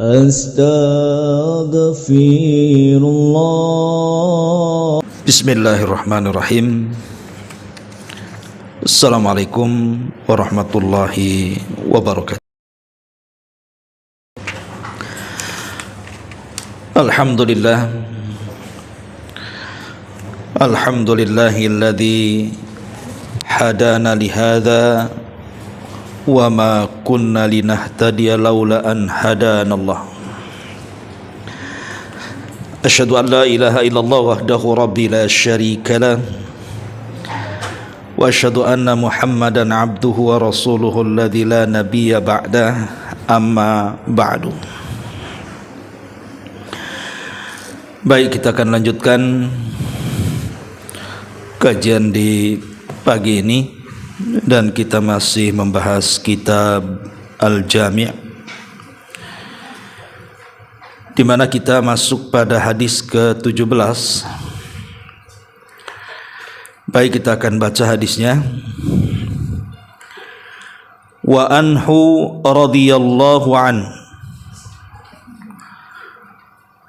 Astaghfirullah. Bismillahirrahmanirrahim. Assalamualaikum warahmatullahi wabarakatuh. Alhamdulillahilladzi hadana lihadza wa ma kunna linahtadiya laula an hadanallah. Asyhadu an la ilaha illallah wahdahu rabbi la syarika lah wa asyhadu anna Muhammadan abduhu wa rasuluhu alladzi la nabiyya ba'dah, amma ba'du. Baik, kita akan lanjutkan kajian di pagi ini dan kita masih membahas kitab Al-Jami', di mana kita masuk pada hadis ke-17. Baik, kita akan baca hadisnya. Wa anhu radhiyallahu an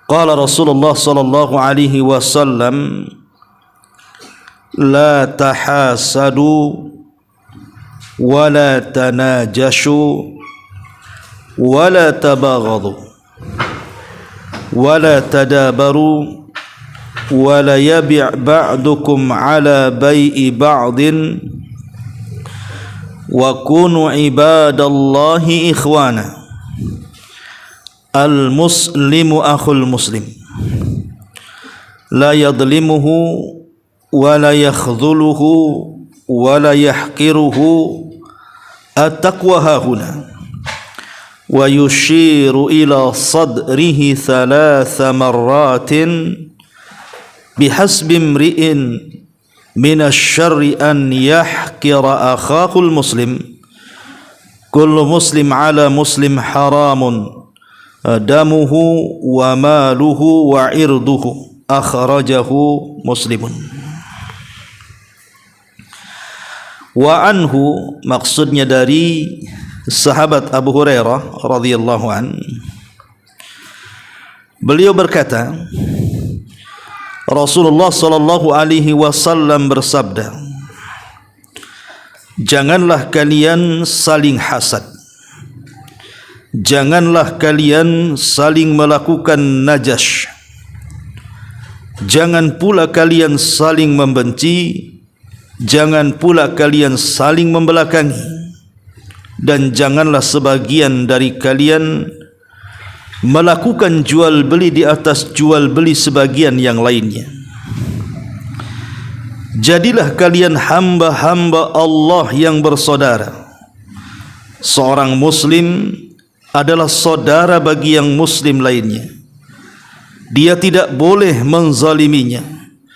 qala Rasulullah sallallahu alaihi wasallam la tahasadu wala tanajashu wala tabaghadu wala tadabaru wala yabi' ba'dukum ala bai'i ba'din wa kunu ibadallahi ikhwana. Al muslimu akhul muslim la yadlimuhu wala yakhdhuluhu wala yahqiruhu at-taqwa hahuna wa yushiru ila sadrihi thalatha marratin bihasbi imri'in minasy-syarri an yahqira akhahul muslim kullu muslim ala muslim haramun damuhu wa maluhu wa irduhu akhrajahu Muslimun. Wa anhu, maksudnya dari sahabat Abu Hurairah radhiyallahu an, beliau berkata, Rasulullah sallallahu alaihi wasallam bersabda, janganlah kalian saling hasad, janganlah kalian saling melakukan najash, jangan pula kalian saling membenci, jangan pula kalian saling membelakangi, dan janganlah sebagian dari kalian melakukan jual beli di atas jual beli sebagian yang lainnya. Jadilah kalian hamba-hamba Allah yang bersaudara. Seorang muslim adalah saudara bagi yang muslim lainnya. Dia tidak boleh menzaliminya,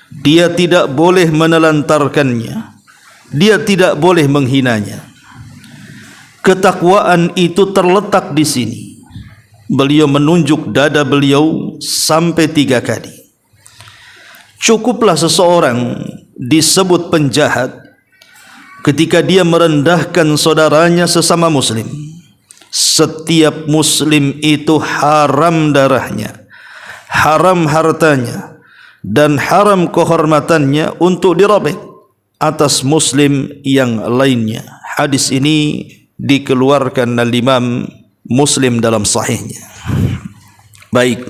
dia tidak boleh menelantarkannya, dia tidak boleh menghinanya. Ketakwaan itu terletak di sini. Beliau menunjuk dada beliau sampai 3 kali. Cukuplah seseorang disebut penjahat ketika dia merendahkan saudaranya sesama muslim. Setiap muslim itu haram darahnya, haram hartanya, dan haram kehormatannya untuk dirobek atas muslim yang lainnya. Hadis ini dikeluarkan oleh Imam Muslim dalam sahihnya. Baik,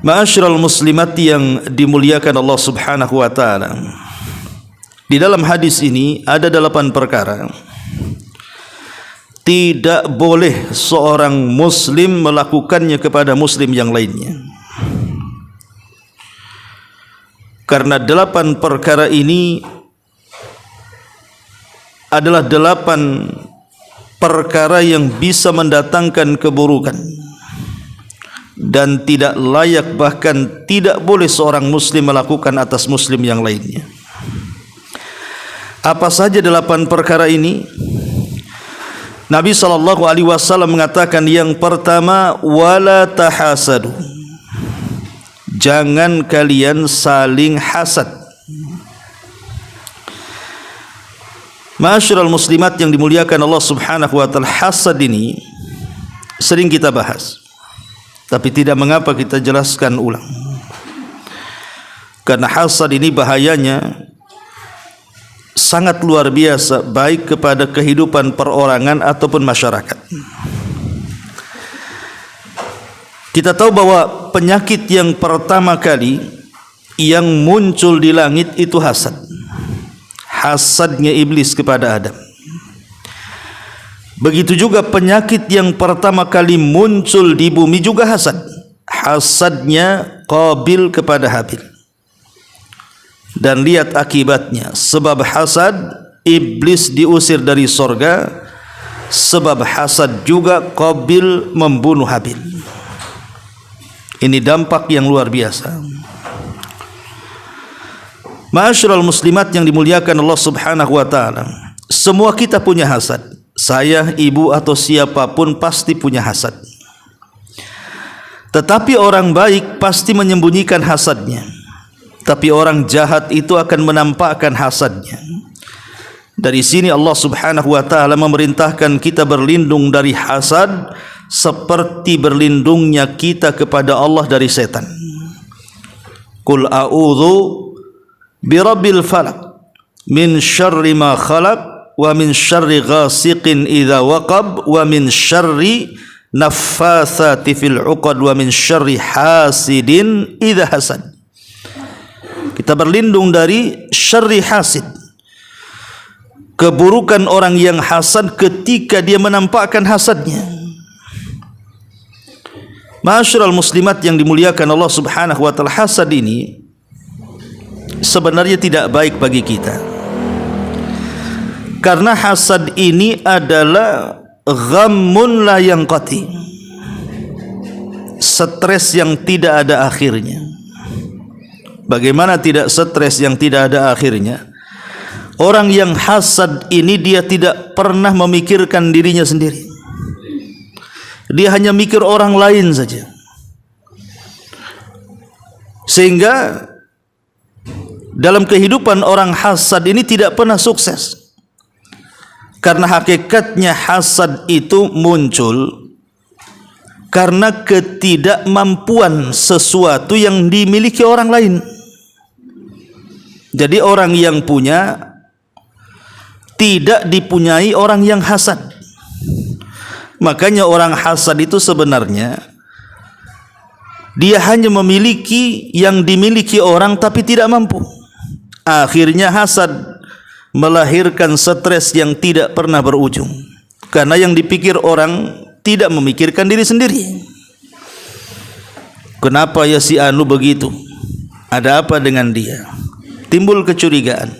ma'asyiral muslimat yang dimuliakan Allah Subhanahu wa taala, di dalam hadis ini ada 8 perkara tidak boleh seorang muslim melakukannya kepada muslim yang lainnya. Karena 8 perkara ini adalah 8 perkara yang bisa mendatangkan keburukan dan tidak layak, bahkan tidak boleh seorang muslim melakukan atas muslim yang lainnya. Apa saja 8 perkara ini? Nabi SAW mengatakan, yang pertama, wala tahasadu, jangan kalian saling hasad. Ma'asyiral muslimat yang dimuliakan Allah Subhanahu wa taala, hasad ini sering kita bahas, tapi tidak mengapa kita jelaskan ulang. Karena hasad ini bahayanya sangat luar biasa, baik kepada kehidupan perorangan ataupun masyarakat. Kita tahu bahwa penyakit yang pertama kali yang muncul di langit itu hasad. Hasadnya iblis kepada Adam. Begitu juga penyakit yang pertama kali muncul di bumi juga hasad. Hasadnya Qabil kepada Habil. Dan lihat akibatnya. Sebab hasad iblis diusir dari sorga. Sebab hasad juga Qabil membunuh Habil. Ini dampak yang luar biasa. Ma'asyiral muslimat yang dimuliakan Allah Subhanahu wa taala. Semua kita punya hasad. Saya, ibu atau siapapun pasti punya hasad. Tetapi orang baik pasti menyembunyikan hasadnya. Tapi orang jahat itu akan menampakkan hasadnya. Dari sini Allah Subhanahu wa taala memerintahkan kita berlindung dari hasad seperti berlindungnya kita kepada Allah dari setan. Qul a'udzu birabbil falaq min syarri ma khalaq wa min syarri ghasiqin idza waqab wa min syarri naffatsati fil 'uqad wa min syarri hasidin idza hasad. Kita berlindung dari syarri hasid, keburukan orang yang hasad ketika dia menampakkan hasadnya. Ma'asyiral muslimat yang dimuliakan Allah Subhanahu wa taala, hasad ini sebenarnya tidak baik bagi kita. Karena hasad ini adalah ghammun la yanqati. Stres yang tidak ada akhirnya. Bagaimana tidak stres yang tidak ada akhirnya? Orang yang hasad ini dia tidak pernah memikirkan dirinya sendiri. Dia hanya mikir orang lain saja. Sehingga dalam kehidupan orang hasad ini tidak pernah sukses. Karena hakikatnya hasad itu muncul karena ketidakmampuan sesuatu yang dimiliki orang lain. Jadi orang yang punya tidak dipunyai orang yang hasad. Makanya orang hasad itu sebenarnya dia hanya memiliki yang dimiliki orang tapi tidak mampu. Akhirnya hasad melahirkan stres yang tidak pernah berujung. Karena yang dipikir orang tidak memikirkan diri sendiri. Kenapa ya si Anu begitu? Ada apa dengan dia? Timbul kecurigaan.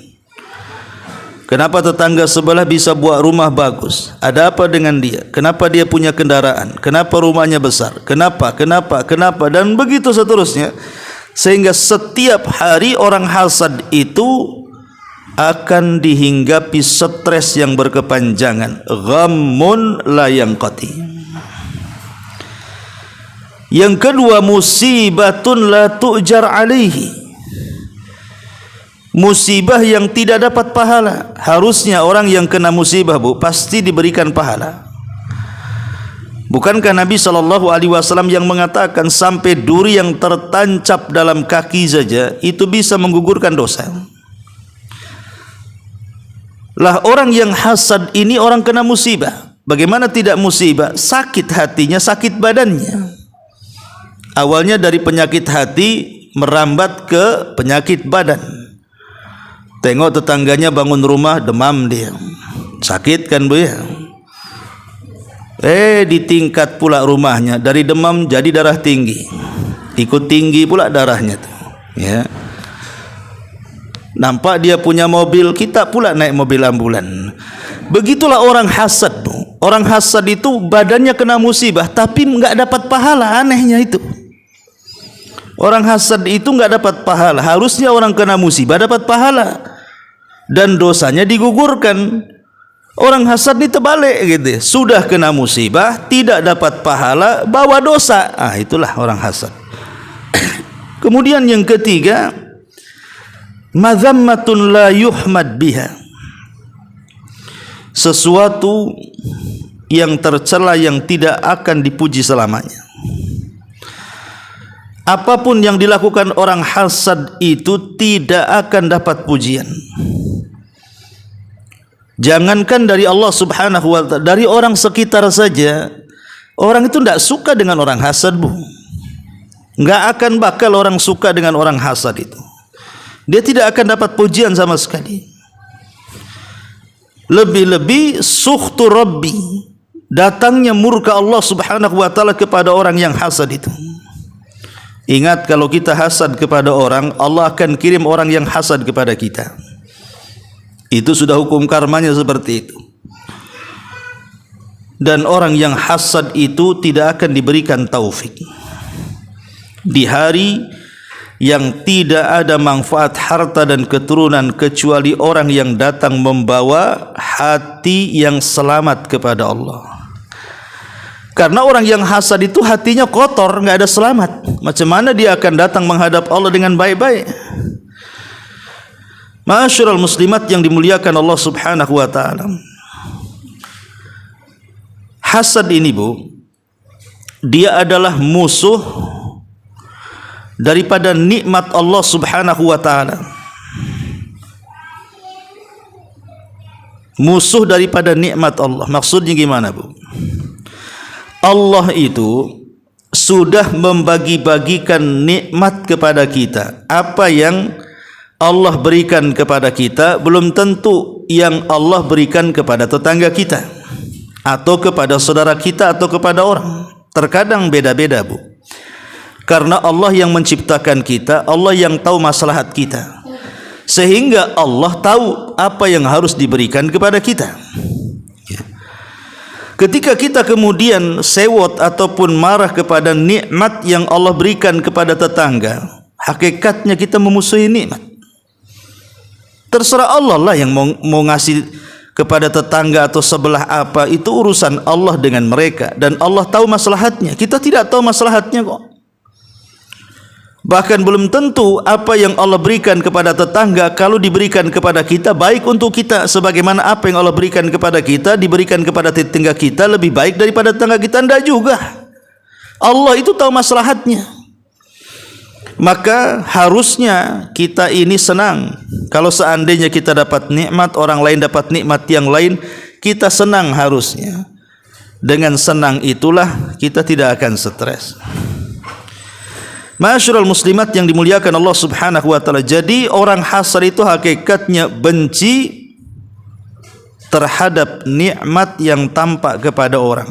Kenapa tetangga sebelah bisa buat rumah bagus? Ada apa dengan dia? Kenapa dia punya kendaraan? Kenapa rumahnya besar? Kenapa? Dan begitu seterusnya. Sehingga setiap hari orang hasad itu akan dihinggapi stres yang berkepanjangan. Ghammun la yanqati. Yang kedua, musibatun la tu'jar alaihi. Musibah yang tidak dapat pahala. Harusnya orang yang kena musibah, Bu, pasti diberikan pahala. Bukankah Nabi SAW yang mengatakan sampai duri yang tertancap dalam kaki saja itu bisa menggugurkan dosa? Lah orang yang hasad ini orang kena musibah. Bagaimana tidak musibah? Sakit hatinya, sakit badannya. Awalnya dari penyakit hati merambat ke penyakit badan. Tengok tetangganya bangun rumah demam dia. Sakit kan, Bu ya? Di tingkat pula rumahnya, dari demam jadi darah tinggi. Ikut tinggi pula darahnya tuh. Ya. Nampak dia punya mobil, kita pula naik mobil ambulan. Begitulah orang hasad, Bu. Orang hasad itu badannya kena musibah tapi enggak dapat pahala, anehnya itu. Orang hasad itu enggak dapat pahala. Harusnya orang kena musibah dapat pahala dan dosanya digugurkan. Orang hasad ini terbalik gitu. Sudah kena musibah, tidak dapat pahala, bawa dosa. Itulah orang hasad. Kemudian yang ketiga, madhammatun la yuhmad biha. Sesuatu yang tercela yang tidak akan dipuji selamanya. Apapun yang dilakukan orang hasad itu tidak akan dapat pujian. Jangankan dari Allah Subhanahu wa ta'ala, dari orang sekitar saja, orang itu tidak suka dengan orang hasad, Bu. Nggak akan bakal orang suka dengan orang hasad itu. Dia tidak akan dapat pujian sama sekali. Lebih-lebih sukhtu Rabbi, datangnya murka Allah Subhanahu wa ta'ala kepada orang yang hasad itu. Ingat, kalau kita hasad kepada orang, Allah akan kirim orang yang hasad kepada kita. Itu sudah hukum karmanya seperti itu. Dan orang yang hasad itu tidak akan diberikan taufik. Di hari yang tidak ada manfaat harta dan keturunan kecuali orang yang datang membawa hati yang selamat kepada Allah. Karena orang yang hasad itu hatinya kotor, nggak ada selamat. Macam mana dia akan datang menghadap Allah dengan baik-baik? Ma'asyiral muslimat yang dimuliakan Allah Subhanahu wa ta'ala, hasad ini, Bu, dia adalah musuh daripada nikmat Allah Subhanahu wa ta'ala. Musuh daripada nikmat Allah. Maksudnya gimana, Bu? Allah itu sudah membagi-bagikan nikmat kepada kita. Apa yang Allah berikan kepada kita belum tentu yang Allah berikan kepada tetangga kita, atau kepada saudara kita, atau kepada orang. Terkadang beda-beda, Bu. Karena Allah yang menciptakan kita, Allah yang tahu maslahat kita, sehingga Allah tahu apa yang harus diberikan kepada kita. Ketika kita kemudian sewot ataupun marah kepada nikmat yang Allah berikan kepada tetangga, hakikatnya kita memusuhi nikmat. Terserah Allah lah yang mau ngasih kepada tetangga atau sebelah apa, itu urusan Allah dengan mereka, dan Allah tahu maslahatnya. Kita tidak tahu maslahatnya kok. Bahkan belum tentu apa yang Allah berikan kepada tetangga, kalau diberikan kepada kita, baik untuk kita. Sebagaimana apa yang Allah berikan kepada kita, diberikan kepada tetangga kita, lebih baik daripada tetangga kita. Tidak juga. Allah itu tahu maslahatnya. Maka harusnya kita ini senang. Kalau seandainya kita dapat nikmat, orang lain dapat nikmat yang lain, kita senang harusnya. Dengan senang itulah kita tidak akan stres. Ma'asyiral muslimat yang dimuliakan Allah Subhanahu wa ta'ala, jadi orang hasad itu hakikatnya benci terhadap nikmat yang tampak kepada orang.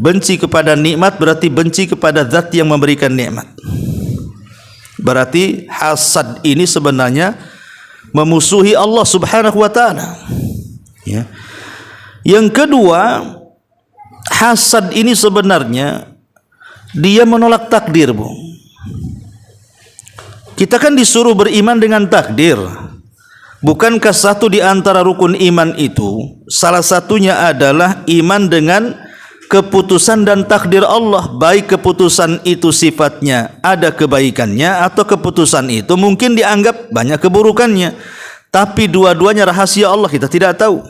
Benci kepada nikmat berarti benci kepada zat yang memberikan nikmat. Berarti hasad ini sebenarnya memusuhi Allah Subhanahu wa ta'ala. Ya. Yang kedua, hasad ini sebenarnya dia menolak takdir, Bu. Kita kan disuruh beriman dengan takdir. Bukankah satu di antara rukun iman itu, salah satunya adalah iman dengan keputusan dan takdir Allah, baik keputusan itu sifatnya ada kebaikannya, atau keputusan itu mungkin dianggap banyak keburukannya. Tapi dua-duanya rahasia Allah, kita tidak tahu.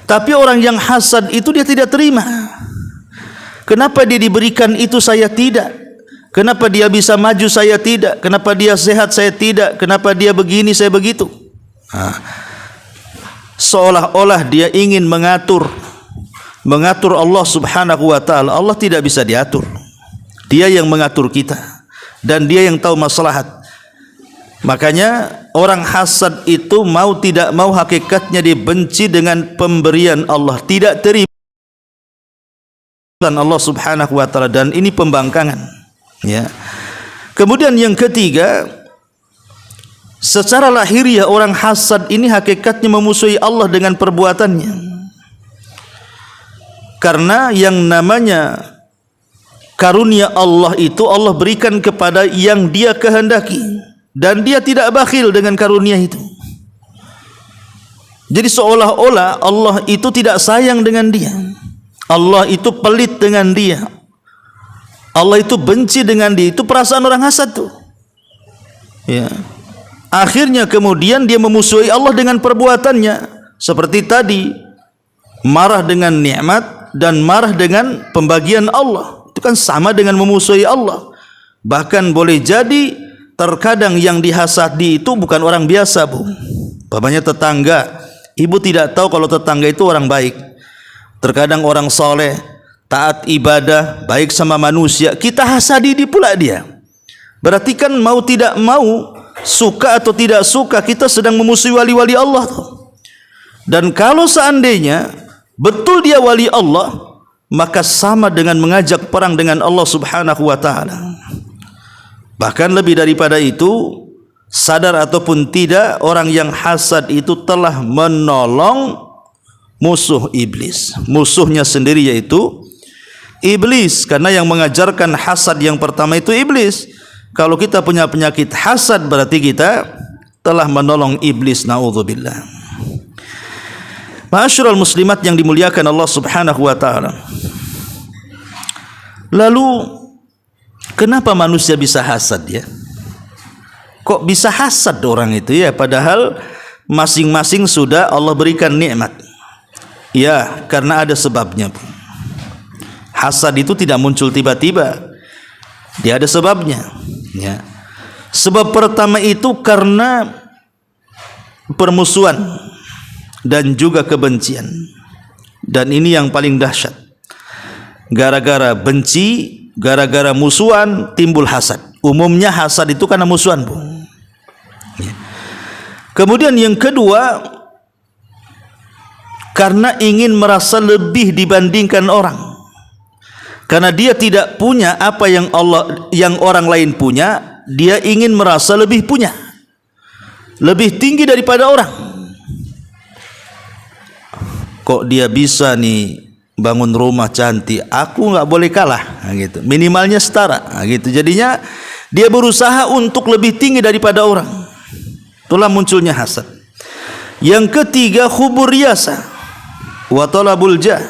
Tapi orang yang hasad itu dia tidak terima. Kenapa dia diberikan itu, saya tidak? Kenapa dia bisa maju, saya tidak? Kenapa dia sehat, saya tidak? Kenapa dia begini, saya begitu? Seolah-olah dia ingin mengatur Allah Subhanahu wa ta'ala. Allah tidak bisa diatur. Dia yang mengatur kita, dan dia yang tahu maslahat. Makanya orang hasad itu mau tidak mau hakikatnya dibenci dengan pemberian Allah, tidak terima Allah Subhanahu wa ta'ala, dan ini pembangkangan. Ya. Kemudian yang ketiga, secara lahiriah orang hasad ini hakikatnya memusuhi Allah dengan perbuatannya. Karena yang namanya karunia Allah itu Allah berikan kepada yang dia kehendaki, dan dia tidak bakhil dengan karunia itu. Jadi seolah-olah Allah itu tidak sayang dengan dia, Allah itu pelit dengan dia, Allah itu benci dengan dia. Itu perasaan orang hasad tuh. Ya. Akhirnya kemudian dia memusuhi Allah dengan perbuatannya. Seperti tadi, marah dengan nikmat dan marah dengan pembagian Allah. Itu kan sama dengan memusuhi Allah. Bahkan boleh jadi terkadang yang dihasadi itu bukan orang biasa, Bu. Umpamanya tetangga. Ibu tidak tahu kalau tetangga itu orang baik. Terkadang orang soleh, taat ibadah, baik sama manusia. Kita hasadi pula dia. Berarti kan mau tidak mau, suka atau tidak suka, kita sedang memusuhi wali-wali Allah. Dan kalau seandainya betul dia wali Allah, maka sama dengan mengajak perang dengan Allah Subhanahu wa ta'ala. Bahkan lebih daripada itu, sadar ataupun tidak, orang yang hasad itu telah menolong musuh iblis. Musuhnya sendiri yaitu iblis. Karena yang mengajarkan hasad yang pertama itu iblis. Kalau kita punya penyakit hasad, berarti kita telah menolong iblis. Na'udzubillah. Ma'asyiral muslimat yang dimuliakan Allah Subhanahu wa ta'ala. Lalu kenapa manusia bisa hasad ya? Kok bisa hasad orang itu ya? Padahal masing-masing sudah Allah berikan nikmat. Ya, karena ada sebabnya. Hasad itu tidak muncul tiba-tiba. Dia ada sebabnya. Ya. Sebab pertama itu karena permusuhan dan juga kebencian. Dan ini yang paling dahsyat. Gara-gara benci, gara-gara musuhan timbul hasad. Umumnya hasad itu karena musuhan, Bu. Ya. Kemudian yang kedua, karena ingin merasa lebih dibandingkan orang. Karena dia tidak punya apa yang orang lain punya, dia ingin merasa lebih punya, lebih tinggi daripada orang. Kok dia bisa nih bangun rumah cantik, aku nggak boleh kalah, nah, gitu. Minimalnya setara, nah, gitu. Jadinya dia berusaha untuk lebih tinggi daripada orang. Itulah munculnya hasad. Yang ketiga, hubur riyasa wa talabul jah.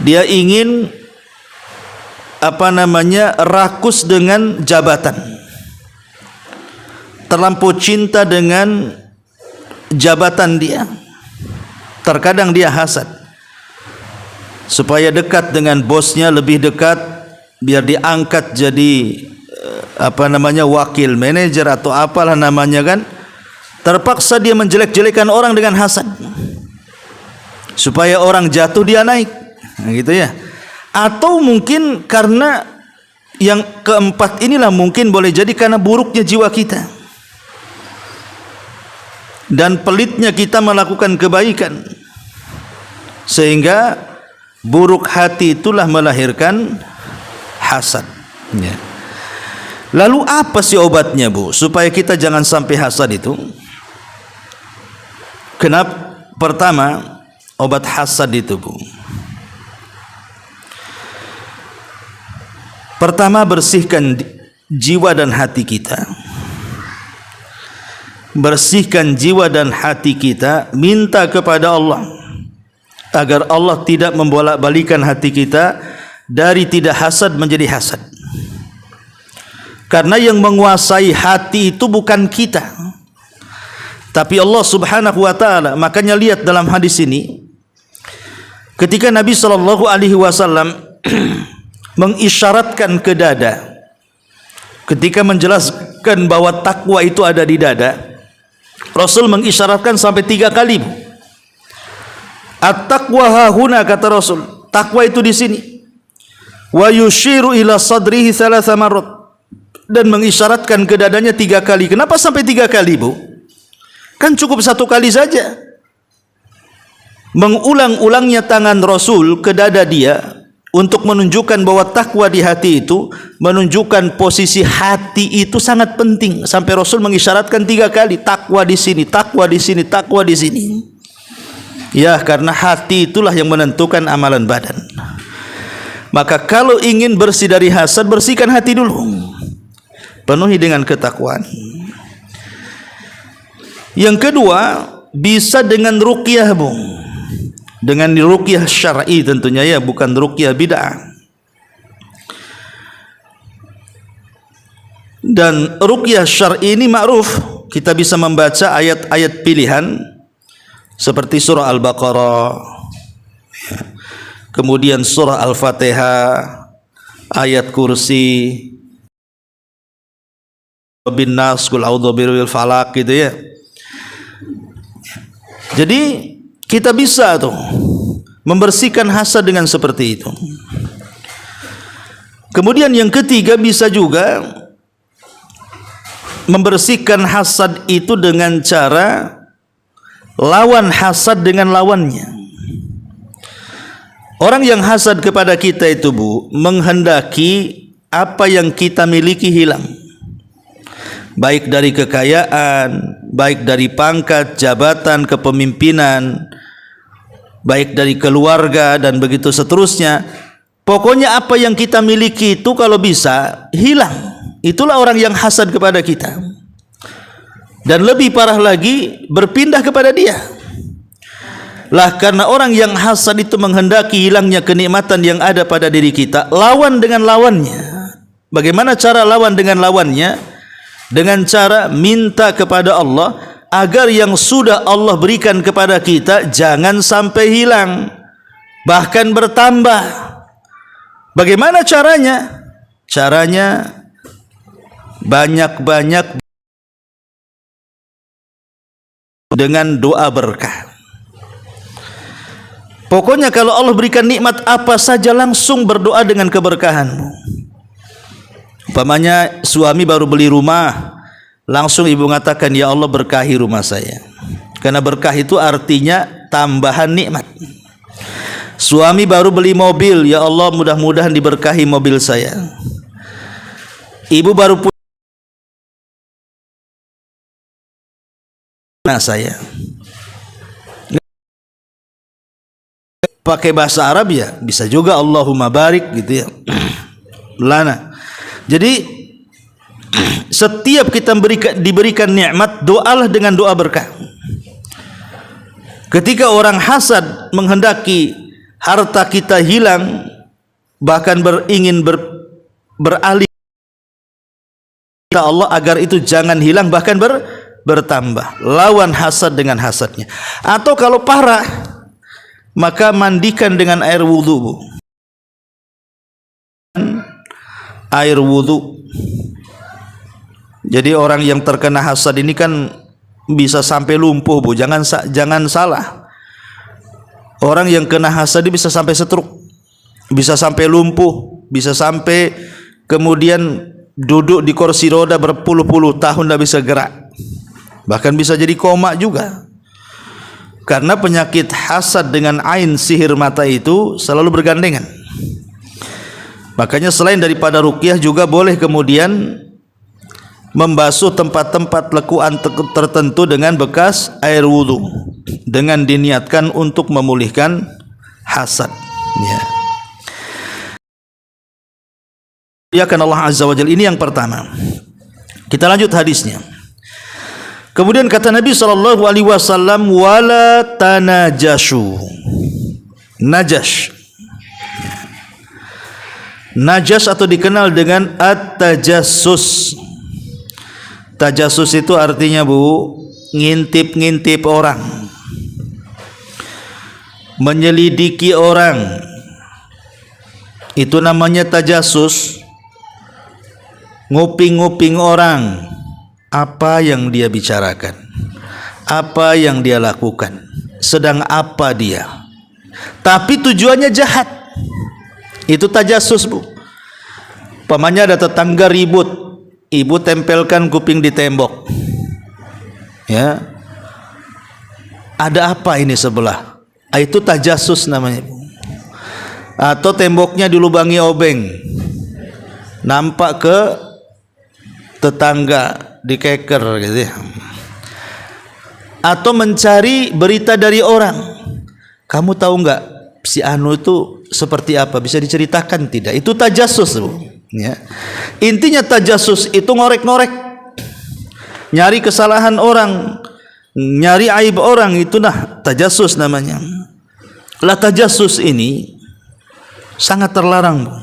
Dia ingin rakus dengan jabatan, terlampau cinta dengan jabatan dia. Terkadang dia hasad supaya dekat dengan bosnya, lebih dekat, biar diangkat jadi wakil manajer atau apalah namanya kan. Terpaksa dia menjelek-jelekan orang dengan hasad supaya orang jatuh dia naik, nah, gitu ya. Atau mungkin karena yang keempat inilah, mungkin boleh jadi karena buruknya jiwa kita dan pelitnya kita melakukan kebaikan, sehingga buruk hati itulah melahirkan hasad. Ya. Lalu apa sih obatnya, Bu, supaya kita jangan sampai hasad itu? Kenapa? Pertama, obat hasad itu, Bu, pertama, bersihkan jiwa dan hati kita. Bersihkan jiwa dan hati kita, minta kepada Allah agar Allah tidak membolak-balikan hati kita dari tidak hasad menjadi hasad. Karena yang menguasai hati itu bukan kita, tapi Allah Subhanahu wa ta'ala. Makanya lihat dalam hadis ini, ketika Nabi SAW mengisyaratkan ke dada, ketika menjelaskan bahwa takwa itu ada di dada, Rasul mengisyaratkan sampai 3 kali. At-taqwa hahuna, kata Rasul, takwa itu di sini. Wa yushiru ila sadrihi 3 marrat, dan mengisyaratkan ke dadanya 3 kali. Kenapa sampai 3 kali, Bu? Kan cukup 1 kali saja. Mengulang-ulangnya tangan Rasul ke dada dia untuk menunjukkan bahwa takwa di hati itu, menunjukkan posisi hati itu sangat penting. Sampai Rasul mengisyaratkan 3 kali, takwa di sini, takwa di sini, takwa di sini. Ya, karena hati itulah yang menentukan amalan badan. Maka kalau ingin bersih dari hasad, bersihkan hati dulu, penuhi dengan ketakwaan. Yang kedua, bisa dengan ruqyah, Bu. Dengan ruqyah syar'i tentunya ya, bukan ruqyah bid'ah. Dan ruqyah syar'i ini ma'ruf, kita bisa membaca ayat-ayat pilihan seperti surah Al-Baqarah, Kemudian surah Al-Fatihah, ayat kursi, bin nas, qul a'udzu birabbil falaq gitu ya. Jadi kita bisa tuh membersihkan hasad dengan seperti itu. Kemudian yang ketiga, bisa juga membersihkan hasad itu dengan cara lawan hasad dengan lawannya. Orang yang hasad kepada kita itu, Bu, menghendaki apa yang kita miliki hilang. Baik dari kekayaan, baik dari pangkat, jabatan, kepemimpinan, baik dari keluarga, dan begitu seterusnya. Pokoknya apa yang kita miliki itu kalau bisa hilang. Itulah orang yang hasad kepada kita. Dan lebih parah lagi, berpindah kepada dia. Lah, karena orang yang hasad itu menghendaki hilangnya kenikmatan yang ada pada diri kita, lawan dengan lawannya. Bagaimana cara lawan dengan lawannya? Dengan cara minta kepada Allah agar yang sudah Allah berikan kepada kita jangan sampai hilang, bahkan bertambah. Bagaimana caranya? Caranya banyak-banyak dengan doa berkah. Pokoknya kalau Allah berikan nikmat apa saja, langsung berdoa dengan keberkahanmu. Umpamanya suami baru beli rumah, langsung ibu mengatakan, ya Allah berkahi rumah saya. Karena berkah itu artinya tambahan nikmat. Suami baru beli mobil, ya Allah mudah-mudahan diberkahi mobil saya. Ibu baru punya saya. Pakai bahasa Arab ya bisa juga Allahumma barik gitu ya. Lana. Jadi setiap kita diberikan nikmat, doalah dengan doa berkah. Ketika orang hasad menghendaki harta kita hilang, bahkan ingin beralih Allah agar itu jangan hilang, bahkan bertambah. Lawan hasad dengan hasadnya. Atau kalau parah, maka mandikan dengan air wudhu, Bu. Air wudhu. Jadi orang yang terkena hasad ini kan bisa sampai lumpuh, Bu. Jangan salah. Orang yang kena hasad ini bisa sampai stroke, bisa sampai lumpuh, bisa sampai kemudian duduk di kursi roda berpuluh-puluh tahun tidak bisa gerak. Bahkan bisa jadi koma juga. Karena penyakit hasad dengan ain sihir mata itu selalu bergandengan. Makanya selain daripada ruqyah juga boleh kemudian membasuh tempat-tempat lekuan tertentu dengan bekas air wudhu, dengan diniatkan untuk memulihkan hasad. Ya. Ya kan Allah Azza wa Jalla. Ini yang pertama. Kita lanjut hadisnya. Kemudian kata Nabi sallallahu alaihi wasallam, wala tanajashu. Najash. Najas atau dikenal dengan at-tajassus. Tajassus itu artinya, Bu, ngintip-ngintip orang, menyelidiki orang. Itu namanya tajassus. Nguping-nguping orang, apa yang dia bicarakan, apa yang dia lakukan, sedang apa dia, tapi tujuannya jahat. Itu tajassus, Bu. Pamannya ada tetangga ribut, ibu tempelkan kuping di tembok. Ya, ada apa ini sebelah? Itu tajassus namanya, Bu. Atau temboknya dilubangi obeng, nampak ke tetangga, dikeker gitu ya. Atau mencari berita dari orang. Kamu tahu enggak si anu itu seperti apa? Bisa diceritakan tidak? Itu tajassus, Bu. Ya. Intinya tajassus itu ngorek-ngorek, nyari kesalahan orang, nyari aib orang, itu nah tajassus namanya. Lah tajassus ini sangat terlarang, Bu.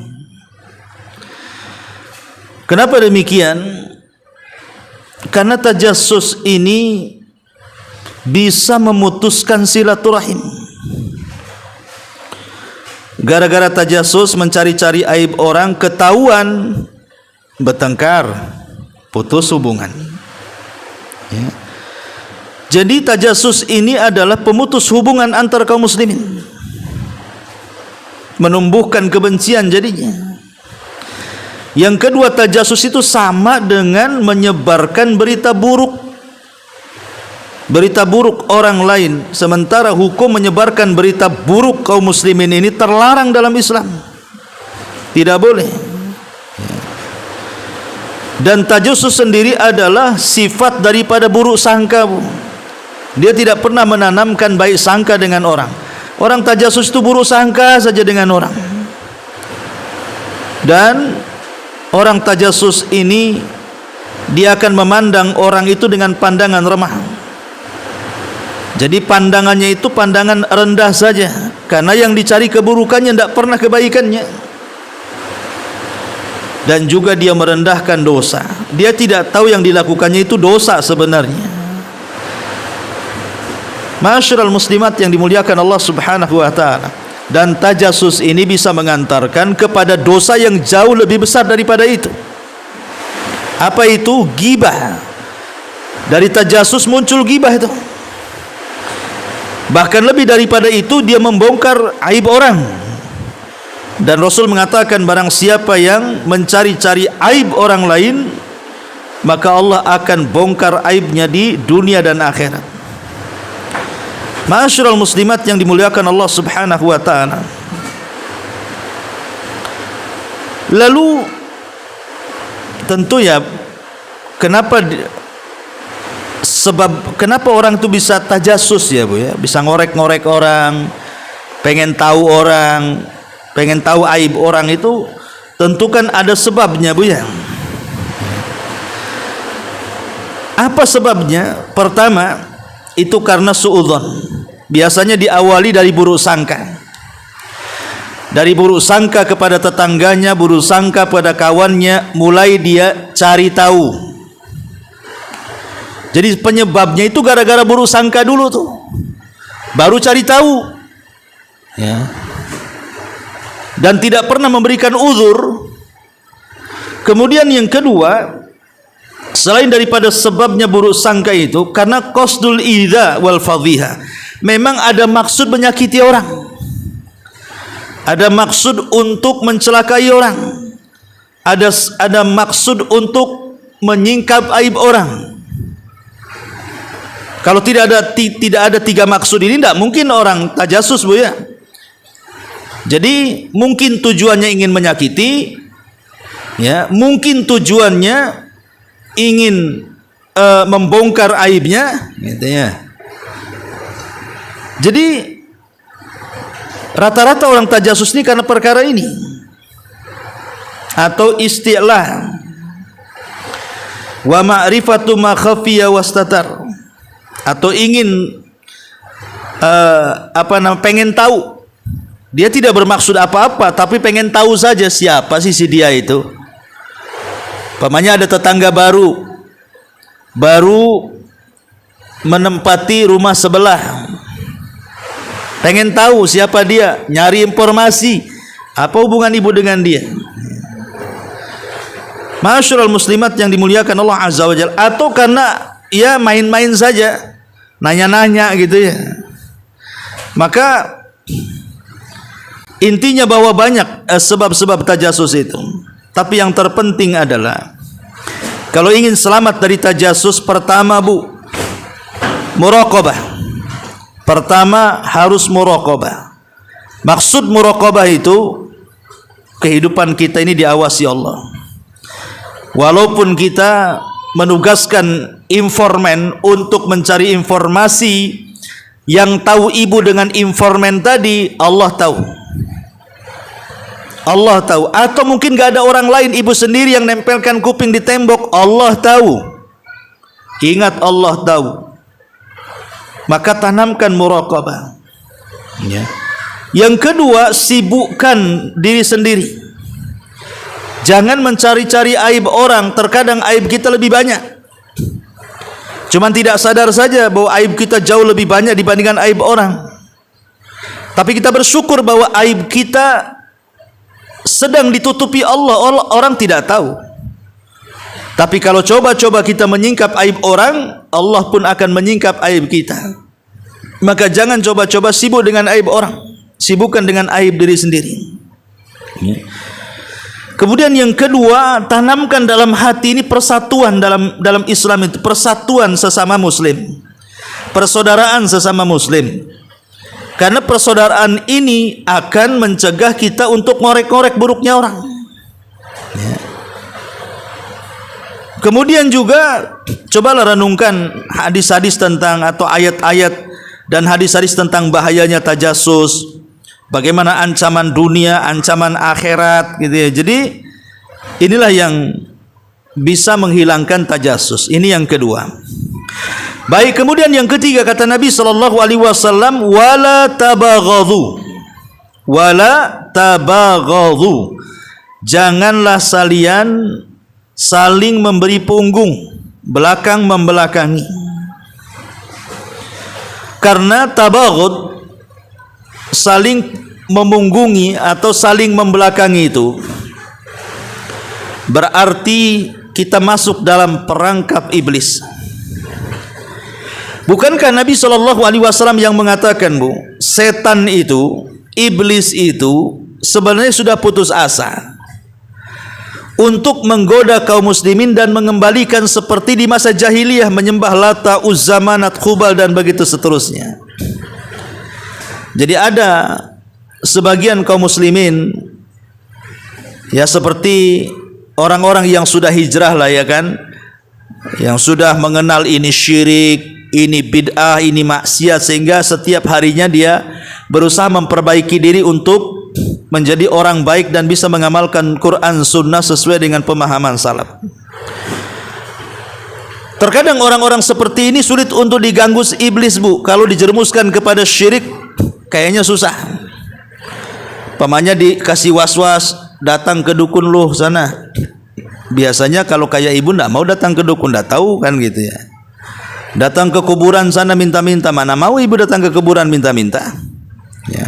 Kenapa demikian? Karena tajassus ini bisa memutuskan silaturahim. gara-gara tajasus mencari-cari aib orang, ketahuan, bertengkar, putus hubungan. Ya. Jadi tajasus ini adalah pemutus hubungan antar kaum muslimin, menumbuhkan kebencian jadinya. Yang kedua, tajasus itu sama dengan menyebarkan berita buruk orang lain, sementara hukum menyebarkan berita buruk kaum muslimin ini terlarang dalam Islam, tidak boleh. Dan tajasus sendiri adalah sifat daripada buruk sangka. Dia tidak pernah menanamkan baik sangka dengan orang. Orang tajasus itu buruk sangka saja dengan orang. Dan orang tajasus ini dia akan memandang orang itu dengan pandangan remah. Jadi pandangannya itu pandangan rendah saja, karena yang dicari keburukannya, tidak pernah kebaikannya. Dan juga dia merendahkan dosa. Dia tidak tahu yang dilakukannya itu dosa sebenarnya. Ma'asyiral muslimat yang dimuliakan Allah Subhanahu wa taala. Dan tajasus ini bisa mengantarkan kepada dosa yang jauh lebih besar daripada itu. Apa itu? Ghibah. Dari tajasus muncul ghibah itu. Bahkan lebih daripada itu, dia membongkar aib orang. Dan Rasul mengatakan, barang siapa yang mencari-cari aib orang lain, maka Allah akan bongkar aibnya di dunia dan akhirat. Ma'asyiral muslimat yang dimuliakan Allah Subhanahu wa taala. Lalu tentu ya, kenapa orang itu bisa tajasus ya Bu ya, bisa ngorek-ngorek orang, pengen tahu orang, pengen tahu aib orang, itu tentu kan ada sebabnya Bu ya. Apa sebabnya? Pertama, itu karena suudzon. Biasanya diawali dari buruk sangka. Dari buruk sangka kepada tetangganya, buruk sangka pada kawannya, mulai dia cari tahu. Jadi penyebabnya itu gara-gara buruk sangka dulu tuh, baru cari tahu ya. Dan tidak pernah memberikan uzur. Kemudian yang kedua, selain daripada sebabnya buruk sangka itu, karena qasdul idza wal fadhiha, memang ada maksud menyakiti orang, ada maksud untuk mencelakai orang, ada maksud untuk menyingkap aib orang. Kalau tidak ada tiga maksud ini, tidak mungkin orang tajasus Bu ya. Jadi mungkin tujuannya ingin menyakiti ya, mungkin tujuannya ingin membongkar aibnya gitu ya. Jadi rata-rata orang tajasus ini karena perkara ini, atau istilah wa ma'rifatu ma khafiya wastatar, atau ingin pengen tahu. Dia tidak bermaksud apa-apa, tapi pengen tahu saja siapa sih si dia itu. Pamannya ada tetangga baru menempati rumah sebelah, pengen tahu siapa dia, nyari informasi apa hubungan ibu dengan dia. Ma'asyiral muslimat yang dimuliakan Allah Azza wa Jalla. Atau karena ya main-main saja, nanya-nanya gitu ya. Maka intinya bahwa banyak sebab-sebab tajasus itu. Tapi yang terpenting adalah, kalau ingin selamat dari tajasus, pertama Bu, muraqabah. Pertama harus muraqabah. Maksud muraqabah itu, kehidupan kita ini diawasi Allah. Walaupun kita menugaskan informan untuk mencari informasi, yang tahu ibu dengan informan tadi Allah tahu. Allah tahu. Atau mungkin gak ada orang lain, ibu sendiri yang nempelkan kuping di tembok, Allah tahu. Ingat, Allah tahu. Maka tanamkan muraqabah ya. Yang kedua, sibukkan diri sendiri. Jangan mencari-cari aib orang. Terkadang aib kita lebih banyak, cuman tidak sadar saja bahwa aib kita jauh lebih banyak dibandingkan aib orang. Tapi kita bersyukur bahwa aib kita sedang ditutupi Allah, orang tidak tahu. Tapi kalau coba-coba kita menyingkap aib orang, Allah pun akan menyingkap aib kita. Maka jangan coba-coba sibuk dengan aib orang, sibukkan dengan aib diri sendiri. Kemudian yang kedua, tanamkan dalam hati ini persatuan dalam Islam itu, persatuan sesama muslim, persaudaraan sesama muslim. Karena persaudaraan ini akan mencegah kita untuk ngorek-ngorek buruknya orang. Kemudian juga cobalah renungkan hadis-hadis tentang atau ayat-ayat dan hadis-hadis tentang bahayanya tajassus, bagaimana ancaman dunia, ancaman akhirat gitu ya. Jadi inilah yang bisa menghilangkan tajassus. Ini yang kedua. Baik, kemudian yang ketiga kata Nabi sallallahu alaihi wasallam, wala tabaghadhu. Wala tabaghadhu. Janganlah saling memberi punggung, belakang membelakangi. Karena tabaghud, saling memunggungi atau saling membelakangi itu berarti kita masuk dalam perangkap iblis. Bukankah Nabi SAW yang mengatakan, Bu, setan itu, iblis itu sebenarnya sudah putus asa untuk menggoda kaum muslimin dan mengembalikan seperti di masa jahiliyah, menyembah Lata, Uzza, Manat, Khubal dan begitu seterusnya. Jadi ada sebagian kaum muslimin ya seperti orang-orang yang sudah hijrah lah ya kan, yang sudah mengenal ini syirik, ini bid'ah, ini maksiat, sehingga setiap harinya dia berusaha memperbaiki diri untuk menjadi orang baik dan bisa mengamalkan Quran Sunnah sesuai dengan pemahaman salaf. Terkadang orang-orang seperti ini sulit untuk diganggu iblis, Bu. Kalau dijerumuskan kepada syirik kayaknya susah. Pamannya dikasih was-was, datang ke dukun lu sana. Biasanya kalau kayak ibu ndak mau datang ke dukun, ndak tahu kan gitu ya. Datang ke kuburan sana minta-minta, mana mau ibu datang ke kuburan minta-minta ya.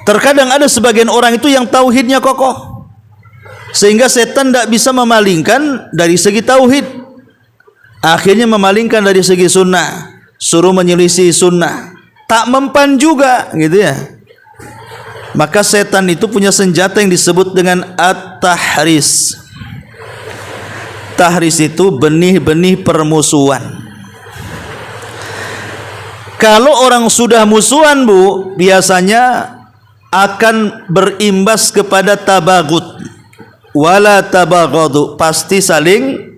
Terkadang ada sebagian orang itu yang tauhidnya kokoh, sehingga setan tidak bisa memalingkan dari segi tauhid, akhirnya memalingkan dari segi sunnah, suruh menyelisih sunnah, tak mempan juga gitu ya. Maka setan itu punya senjata yang disebut dengan at-tahris. Tahris itu benih-benih permusuhan. Kalau orang sudah musuhan, Bu, biasanya akan berimbas kepada tabaghut. Wala tabaghadu, pasti saling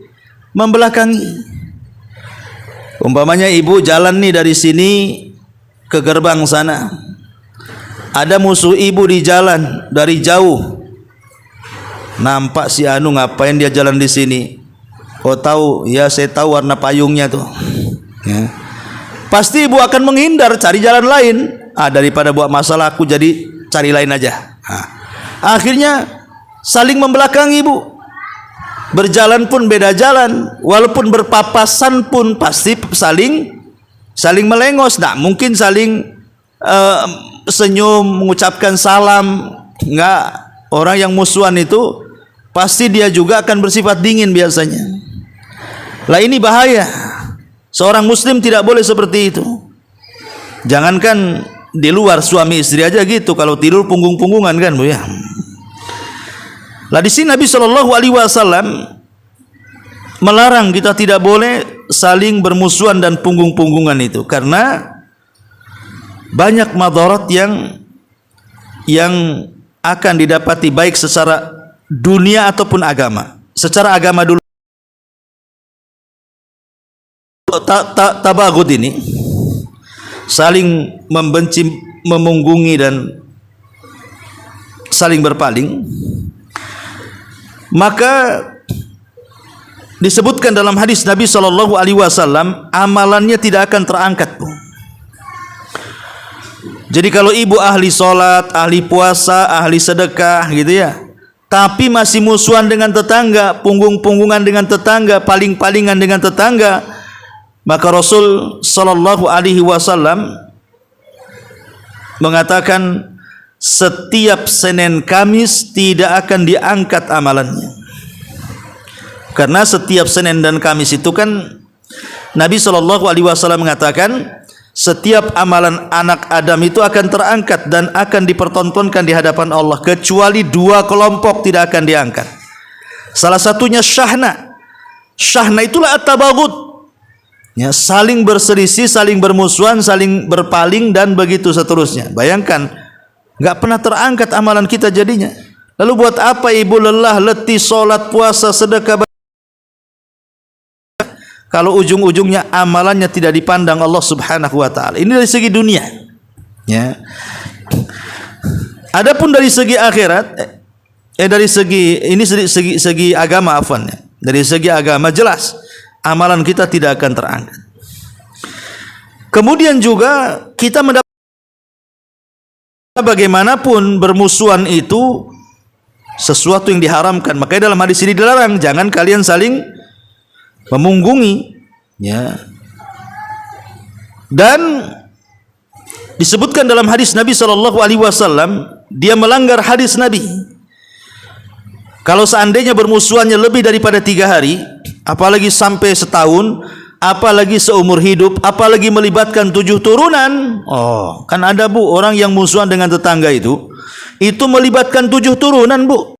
membelakangi. Umpamanya ibu jalan nih dari sini ke gerbang sana, ada musuh ibu di jalan dari jauh, nampak si anu ngapain dia jalan di sini. Oh tahu, ya saya tahu warna payungnya tuh ya. Pasti ibu akan menghindar, cari jalan lain. Daripada buat masalah aku jadi cari lain aja. Akhirnya saling membelakangi, Bu. Berjalan pun beda jalan, walaupun berpapasan pun pasti saling melengos. Nah, mungkin saling senyum, mengucapkan salam. Enggak, orang yang musuhan itu pasti dia juga akan bersifat dingin biasanya. Lah ini bahaya. Seorang muslim tidak boleh seperti itu. Jangankan di luar, suami istri aja gitu, kalau tidur punggung-punggungan kan, Bu ya. Lah di sini Nabi SAW melarang kita tidak boleh saling bermusuhan dan punggung-punggungan itu, karena banyak madarat yang akan didapati baik secara dunia ataupun agama. Secara agama dulu, tabaghud ini saling membenci, memunggungi dan saling berpaling, maka disebutkan dalam hadis Nabi SAW, amalannya tidak akan terangkat, Bu. Jadi kalau ibu ahli sholat, ahli puasa, ahli sedekah gitu ya, tapi masih musuhan dengan tetangga, punggung-punggungan dengan tetangga, paling-palingan dengan tetangga, maka Rasul sallallahu alaihi wasallam mengatakan setiap Senin Kamis tidak akan diangkat amalannya. Karena setiap Senin dan Kamis itu kan Nabi SAW mengatakan setiap amalan anak Adam itu akan terangkat dan akan dipertontonkan di hadapan Allah, kecuali dua kelompok tidak akan diangkat. Salah satunya syahna. Syahna itulah at-tabaghut, ya, saling berselisih, saling bermusuhan, saling berpaling dan begitu seterusnya. Bayangkan, nggak pernah terangkat amalan kita jadinya. Lalu buat apa ibu lelah, letih, solat, puasa, sedekah, kalau ujung-ujungnya amalannya tidak dipandang Allah Subhanahu wa taala? Ini dari segi dunia, ya. Adapun dari segi akhirat, dari segi agama, afwan, ya. Dari segi agama jelas amalan kita tidak akan terangkat. Kemudian juga kita mendapat, bagaimanapun bermusuhan itu sesuatu yang diharamkan. Makanya dalam hadis ini dilarang, jangan kalian saling memunggungi, ya. Dan disebutkan dalam hadis Nabi SAW, dia melanggar hadis Nabi. Kalau seandainya bermusuhannya lebih daripada 3 hari, apalagi sampai setahun, apalagi seumur hidup, apalagi melibatkan 7 turunan. Oh, kan ada bu, orang yang musuhan dengan tetangga itu melibatkan 7 turunan bu.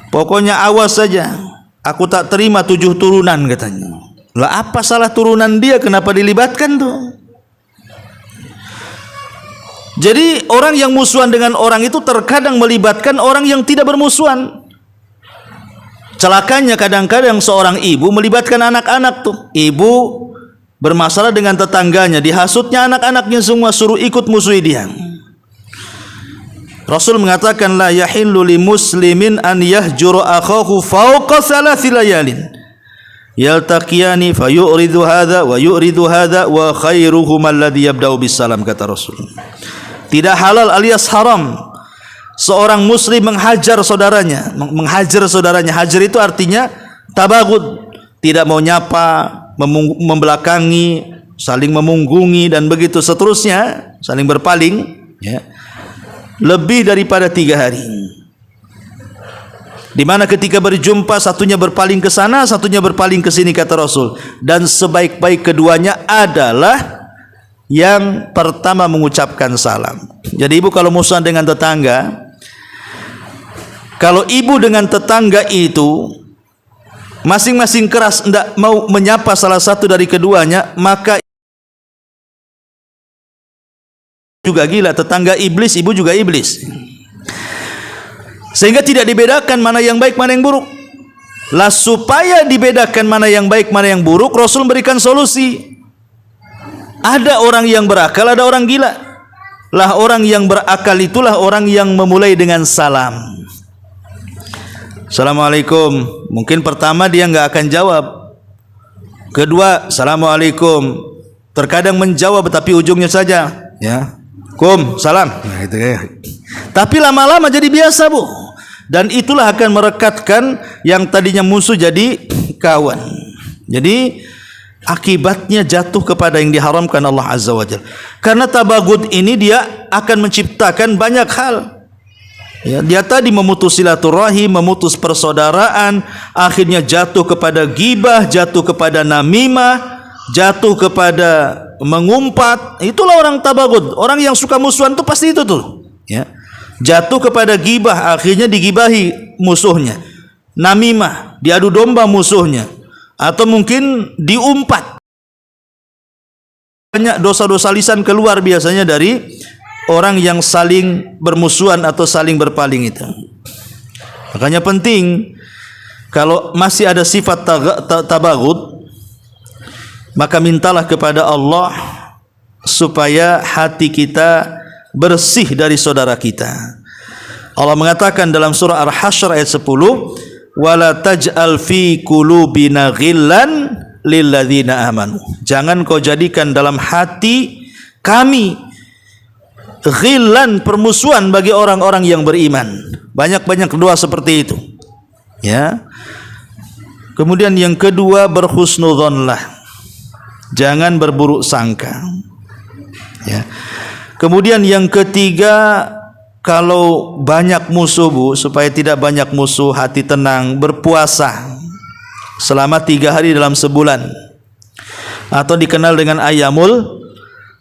Pokoknya awas saja, aku tak terima 7 turunan katanya. Lah apa salah turunan dia, kenapa dilibatkan tuh? Jadi orang yang musuhan dengan orang itu terkadang melibatkan orang yang tidak bermusuhan. Celakanya kadang-kadang seorang ibu melibatkan anak-anak tuh. Ibu bermasalah dengan tetangganya, dihasutnya anak-anaknya semua, suruh ikut musuhi dia. Rasul mengatakan la yahillu li muslimin an yahjura akhahu fawqa 3 layalin yaltaqiyani fayuridu hadha wa yuridu hadha wa khairuhum alladhi yabda'u bisalam, kata Rasul. Tidak halal alias haram seorang muslim menghajar saudaranya. Hajar itu artinya tabaghut, tidak mau nyapa, membelakangi, saling memunggungi dan begitu seterusnya, saling berpaling, ya. Lebih daripada 3 hari, di mana ketika berjumpa satunya berpaling ke sana, satunya berpaling ke sini, kata Rasul. Dan sebaik-baik keduanya adalah yang pertama mengucapkan salam. Jadi ibu kalau musuhan dengan tetangga, kalau ibu dengan tetangga itu masing-masing keras tidak mau menyapa salah satu dari keduanya, maka juga gila. Tetangga iblis, ibu juga iblis. Sehingga tidak dibedakan mana yang baik, mana yang buruk. Lah supaya dibedakan mana yang baik, mana yang buruk, Rasul memberikan solusi. Ada orang yang berakal, ada orang gila. Lah orang yang berakal itulah orang yang memulai dengan salam. Assalamualaikum. Mungkin pertama dia nggak akan jawab. Kedua, Assalamualaikum. Terkadang menjawab tapi ujungnya saja, ya. Salam. Nah, itu ya. Tapi lama-lama jadi biasa bu, dan itulah akan merekatkan yang tadinya musuh jadi kawan. Jadi akibatnya jatuh kepada yang diharamkan Allah Azza wa Jalla. Karena tabaghut ini dia akan menciptakan banyak hal. Ya, dia tadi memutus silaturahim, memutus persaudaraan, akhirnya jatuh kepada ghibah, jatuh kepada namimah, jatuh kepada mengumpat. Itulah orang tabaghut. Orang yang suka musuhan itu pasti itu tuh, ya. Jatuh kepada ghibah, akhirnya digibahi musuhnya. Namimah, diadu domba musuhnya, atau mungkin diumpat. Banyak dosa-dosa lisan keluar biasanya dari orang yang saling bermusuhan atau saling berpaling itu. Makanya penting kalau masih ada sifat tabaghut, maka mintalah kepada Allah supaya hati kita bersih dari saudara kita. Allah mengatakan dalam surah Al-Hasyr ayat 10, wala taj'al fi qulubina ghillan lilladzina amanu. Jangan kau jadikan dalam hati kami ghillan, permusuhan bagi orang-orang yang beriman. Banyak-banyak doa seperti itu, ya. Kemudian yang kedua, berhusnudzonlah. Jangan berburuk sangka. Ya. Kemudian yang ketiga, kalau banyak musuh Bu, supaya tidak banyak musuh, hati tenang, berpuasa selama 3 hari dalam sebulan, atau dikenal dengan ayyamul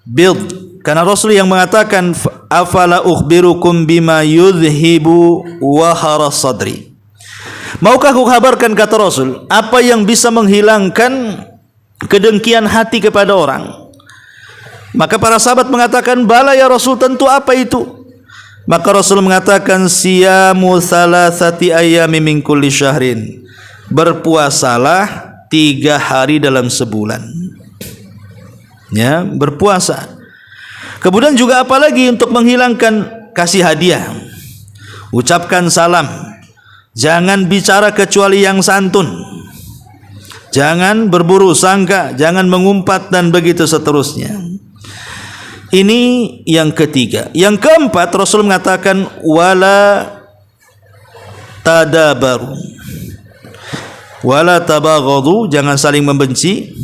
bid. Karena Rasul yang mengatakan, afala ukhbirukum bima yudhibu wahara sadri. Maukah aku kabarkan, kata Rasul, apa yang bisa menghilangkan kedengkian hati kepada orang? Maka para sahabat mengatakan, bala ya Rasul, tentu, apa itu? Maka Rasul mengatakan, siyamu thalathati ayyami min kulli syahrin. Berpuasalah 3 hari dalam sebulan. Ya, berpuasa. Kemudian juga apalagi untuk menghilangkan, kasih hadiah, ucapkan salam, jangan bicara kecuali yang santun, jangan berburu sangka, jangan mengumpat, dan begitu seterusnya. Ini yang ketiga. Yang keempat, Rasul mengatakan, wala tadabaru wala tabaghadu, jangan saling membenci.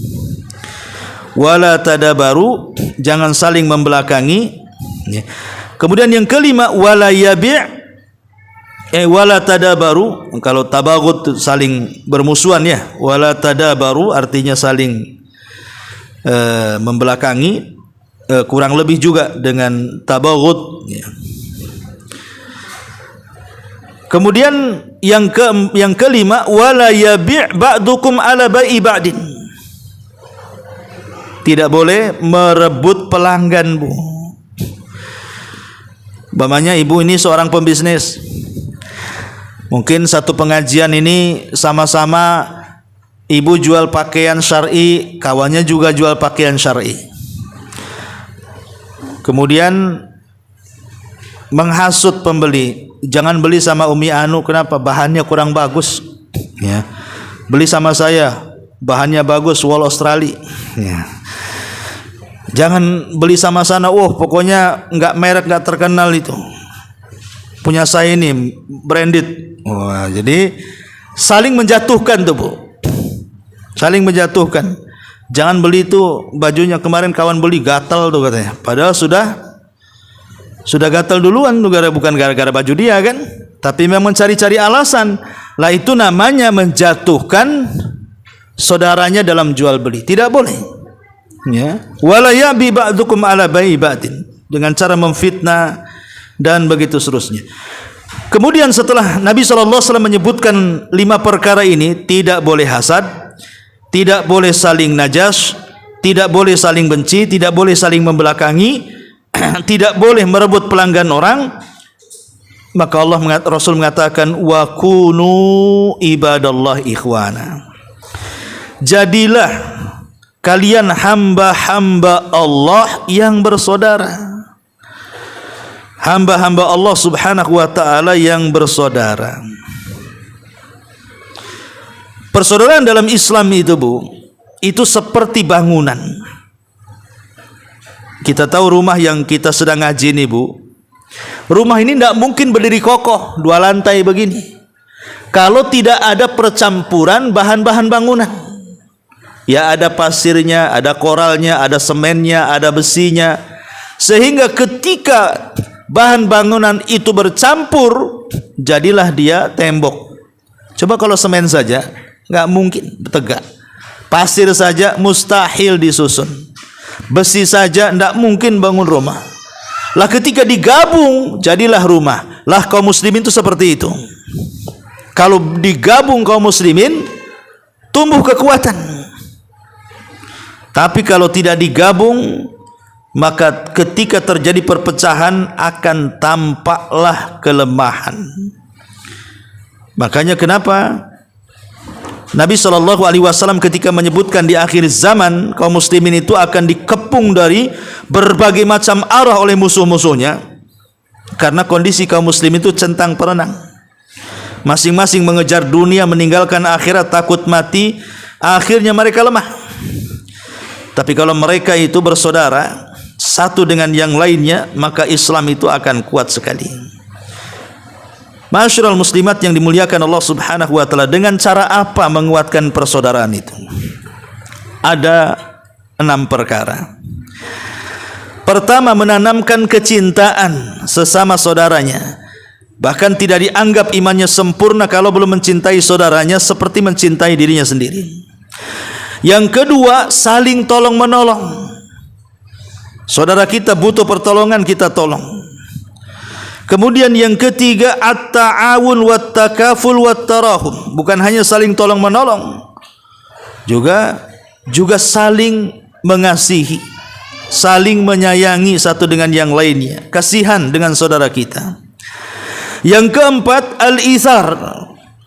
Wala tadabaru, jangan saling membelakangi. Kemudian yang kelima, wala yabi' wala tadabaru, kalau tabaghud saling bermusuhan ya. Wala tadabaru artinya saling membelakangi, kurang lebih juga dengan tabaghud ya. Kemudian yang kelima, wala yabi' ba'dukum ala bai'i ba'din. Tidak boleh merebut pelanggan Bu. Umpamanya ibu ini seorang pembisnis, mungkin satu pengajian ini sama-sama ibu jual pakaian syar'i, kawannya juga jual pakaian syar'i. Kemudian menghasut pembeli, jangan beli sama Umi Anu, kenapa? Bahannya kurang bagus ya. Beli sama saya, bahannya bagus, wol Australia ya. Jangan beli sama sana, pokoknya enggak merek, enggak terkenal itu, punya saya ini branded. Wah, jadi saling menjatuhkan tuh Bu, saling menjatuhkan. Jangan beli itu bajunya, kemarin kawan beli gatal tuh katanya, padahal sudah gatal duluan tuh, bukan gara-gara baju dia kan, tapi memang mencari-cari alasan. Lah itu namanya menjatuhkan saudaranya dalam jual beli, tidak boleh. Ya, wala yabi ba'dukum ala bai'i ba'din, dengan cara memfitnah dan begitu seterusnya. Kemudian setelah Nabi SAW menyebutkan 5 perkara ini, tidak boleh hasad, tidak boleh saling najas, tidak boleh saling benci, tidak boleh saling membelakangi, tidak boleh merebut pelanggan orang. Maka Rasul mengatakan, wa kunu ibadallah ikhwana. Jadilah kalian hamba-hamba Allah yang bersaudara, hamba-hamba Allah subhanahu wa ta'ala yang bersaudara. Persaudaraan dalam Islam itu Bu, itu seperti bangunan. Kita tahu rumah yang kita sedang ngaji ini Bu, rumah ini tidak mungkin berdiri kokoh 2 lantai begini kalau tidak ada percampuran bahan-bahan bangunan. Ya, ada pasirnya, ada koralnya, ada semennya, ada besinya, sehingga ketika bahan bangunan itu bercampur, jadilah dia tembok. Coba kalau semen saja nggak mungkin tegak, pasir saja mustahil disusun, besi saja nggak mungkin bangun rumah. Lah ketika digabung jadilah rumah. Lah kaum muslimin itu seperti itu. Kalau digabung kaum muslimin tumbuh kekuatan. Tapi kalau tidak digabung, maka ketika terjadi perpecahan akan tampaklah kelemahan. Makanya kenapa Nabi SAW ketika menyebutkan di akhir zaman kaum muslimin itu akan dikepung dari berbagai macam arah oleh musuh-musuhnya, karena kondisi kaum muslimin itu centang perenang, masing-masing mengejar dunia, meninggalkan akhirat, takut mati, akhirnya mereka lemah. Tapi kalau mereka itu bersaudara satu dengan yang lainnya, maka Islam itu akan kuat sekali. Ma'asyiral muslimat yang dimuliakan Allah Subhanahu wa taala, dengan cara apa menguatkan persaudaraan itu? Ada 6 perkara. Pertama, menanamkan kecintaan sesama saudaranya. Bahkan tidak dianggap imannya sempurna kalau belum mencintai saudaranya seperti mencintai dirinya sendiri. Yang kedua, saling tolong menolong. Saudara kita butuh pertolongan, kita tolong. Kemudian yang ketiga, at-ta'awun wat-takaful wat-tarahum. Bukan hanya saling tolong menolong, juga saling mengasihi, saling menyayangi satu dengan yang lainnya, kasihan dengan saudara kita. Yang keempat, al-ithar,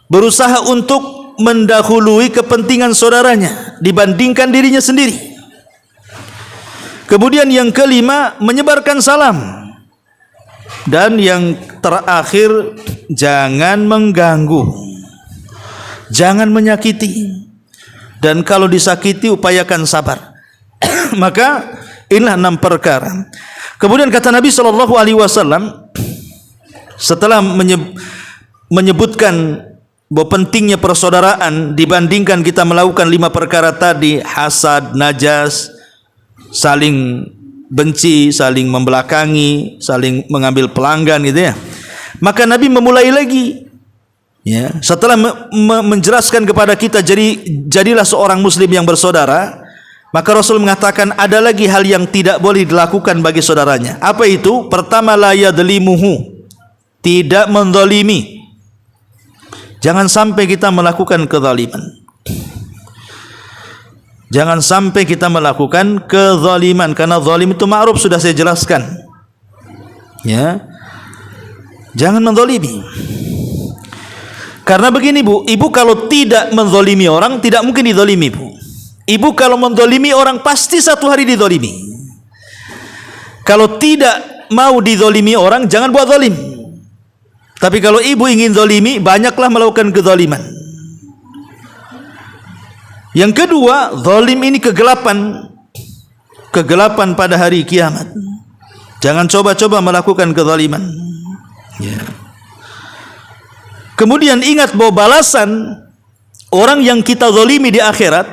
berusaha untuk mendahului kepentingan saudaranya dibandingkan dirinya sendiri. Kemudian yang kelima, menyebarkan salam. Dan yang terakhir, jangan mengganggu, jangan menyakiti. Dan kalau disakiti, upayakan sabar. Maka inilah 6 perkara. Kemudian kata Nabi SAW, setelah menyebutkan bahwa pentingnya persaudaraan dibandingkan kita melakukan 5 perkara tadi, hasad, najas, saling benci, saling membelakangi, saling mengambil pelanggan gitu ya. Maka Nabi memulai lagi, ya, setelah menjelaskan kepada kita jadilah seorang muslim yang bersaudara, maka Rasul mengatakan ada lagi hal yang tidak boleh dilakukan bagi saudaranya. Apa itu? Pertama, la yadlimuhu, tidak menzalimi. Jangan sampai kita melakukan kezaliman. Jangan sampai kita melakukan kezaliman, karena zalim itu ma'ruf, sudah saya jelaskan. Ya. Jangan menzalimi. Karena begini Bu, ibu kalau tidak menzalimi orang, tidak mungkin dizalimi Bu. Ibu kalau menzalimi orang, pasti satu hari dizalimi. Kalau tidak mau dizalimi orang, jangan buat zalim. Tapi kalau ibu ingin zalimi, banyaklah melakukan kezaliman. Yang kedua, zalim ini kegelapan. Kegelapan pada hari kiamat. Jangan coba-coba melakukan kezaliman. Ya. Kemudian ingat bahwa balasan orang yang kita zalimi di akhirat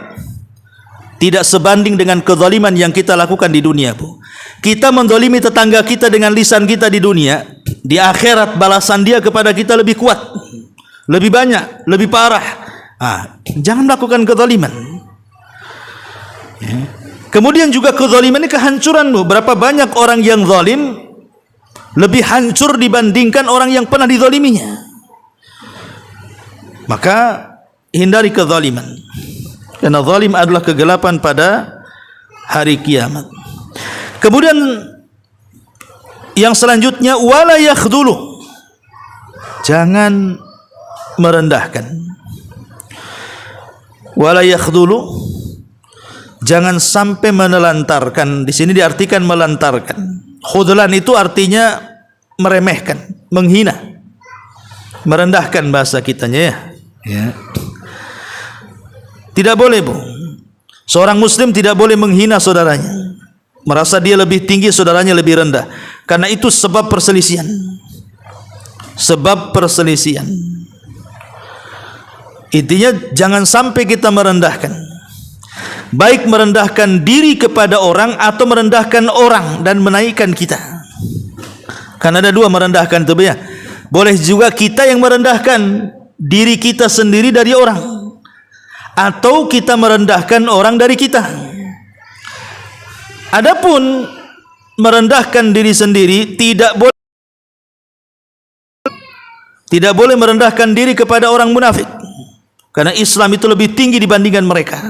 tidak sebanding dengan kezaliman yang kita lakukan di dunia, Bu. Kita menzalimi tetangga kita dengan lisan kita di dunia, di akhirat balasan dia kepada kita lebih kuat, lebih banyak, lebih parah. Jangan melakukan kezaliman. Ya. Kemudian juga kezaliman ini kehancuran, Bu. Berapa banyak orang yang zalim lebih hancur dibandingkan orang yang pernah dizaliminya. Maka hindari kezaliman, karena zalim adalah kegelapan pada hari kiamat. Kemudian yang selanjutnya, wala yakhdulu, jangan merendahkan. Wala yakhdulu, jangan sampai menelantarkan. Di sini diartikan melantarkan. Khudlan itu artinya meremehkan, menghina, merendahkan bahasa kitanya, ya. Tidak boleh, Bu. Seorang muslim tidak boleh menghina saudaranya, merasa dia lebih tinggi, saudaranya lebih rendah. Karena itu sebab perselisihan. Sebab perselisihan. Intinya jangan sampai kita merendahkan. Baik merendahkan diri kepada orang atau merendahkan orang dan menaikkan kita. Karena ada dua merendahkan itu, ya. Boleh juga kita yang merendahkan diri kita sendiri dari orang, atau kita merendahkan orang dari kita. Adapun merendahkan diri sendiri, tidak boleh merendahkan diri kepada orang munafik, karena Islam itu lebih tinggi dibandingkan mereka.